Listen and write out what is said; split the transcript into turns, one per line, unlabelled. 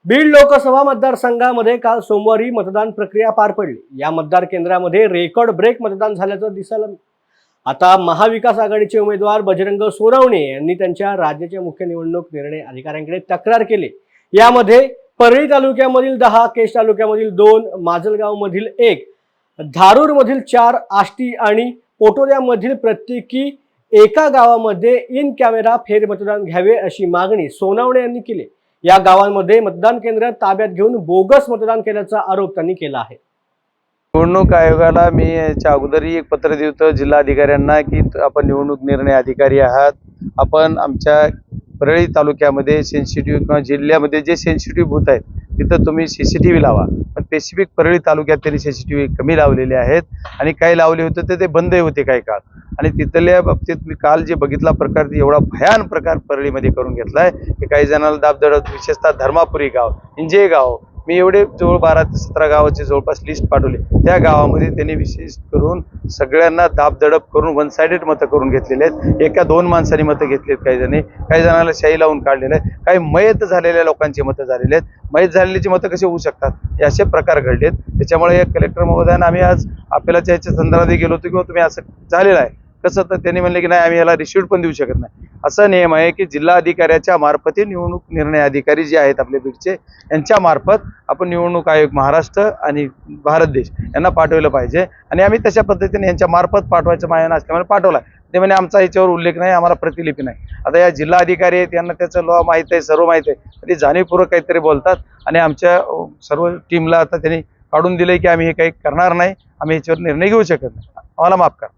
बीड लोकसभा मतदारसंघामध्ये काल सोमवारी मतदान प्रक्रिया पार पडली। या मतदार केंद्रामध्ये रेकॉर्ड ब्रेक मतदान झाल्याचं दिसायला मिळालं। आता महाविकास आघाडीचे उमेदवार बजरंग सोनवणे यांनी त्यांच्या राज्याचे मुख्य निवडणूक निर्णय अधिकाऱ्यांकडे तक्रार केली। यामध्ये परळी तालुक्यामधील 10, केज तालुक्यामधील 2, माजलगावमधील 1, धारूरमधील 4, आष्टी आणि पोटोद्यामधील प्रत्येकी एका गावामध्ये इन कॅमेरा फेरमतदान घ्यावे अशी मागणी सोनवणे यांनी केली। या गावांमध्ये मतदान केंद्र ताब्यात घेऊन बोगस मतदान केल्याचा आरोप त्यांनी केला आहे।
निवडणूक आयोगाला मी याच्या अगोदरही एक पत्र देतो जिल्हाधिकाऱ्यांना की आपण निवडणूक निर्णय अधिकारी आहात, आपण आमच्या परळी तालुक्यामध्ये सेन्सिटिव्ह किंवा जिल्ह्यामध्ये जे सेन्सिटिव्ह बूथ आहेत तिथं तुम्ही CCTV लावा। पण स्पेसिफिक परळी तालुक्यात तरी CCTV कमी लावलेले आहेत आणि काही लावले होते ते बंद होते काही काळ। आणि तिथल्या बाबतीत मी काल जे बघितला प्रकार एवढा भयान प्रकार परळीमध्ये करून घेतलाय की काही जणांना दाबदडप, विशेषतः धर्मापुरी गाव, इंजे गाव, मी एवढे जवळ 12 ते 17 गावाची जवळपास लिस्ट पाठवली। त्या गावामध्ये त्यांनी विशेष करून सगळ्यांना दाबदडप करून वन साइडेड मतं करून घेतलेले आहेत। एका 2 माणसांनी मतं घेतलेत, काही जणांना शाई लावून काढलेले आहेत, काही मयत झालेल्या लोकांची मतं झालेली आहेत। मयत झालेल्याची मतं कशी होऊ शकतात हे असे प्रकार घडलेत। त्याच्यामुळे कलेक्टर महोदयांना आम्ही आज आपल्याच्या ह्याच्या संदर्भात गेलो होतो किंवा तुम्ही असं झालेलं आहे कसं, तर त्यांनी म्हणले की नाही आम्ही याला रिसिव्ह पण देऊ शकत नाही। असा नियम आहे की जिल्हा अधिकाऱ्याच्या मार्फत निवडणूक निर्णय अधिकारी जे आहेत आपले बीडचे यांच्या मार्फत आपण निवडणूक आयोग महाराष्ट्र आणि भारत देश यांना पाठवलं पाहिजे आणि आम्ही तशा पद्धतीने यांच्या मार्फत पाठवायचं मायना असल्यामुळे पाठवला। ते म्हणजे आमचा याच्यावर उल्लेख नाही, आम्हाला प्रतिलिपी नाही। आता या जिल्हा अधिकारी आहेत यांना त्याचं लॉ माहित आहे, सर्व माहित आहे, ते जाणीवपूर्वक काहीतरी बोलतात आणि आमच्या सर्व टीमला आता त्यांनी काढून दिलंय की आम्ही हे काही करणार नाही, आम्ही याच्यावर निर्णय घेऊ शकत नाही, आम्हाला माफ करा।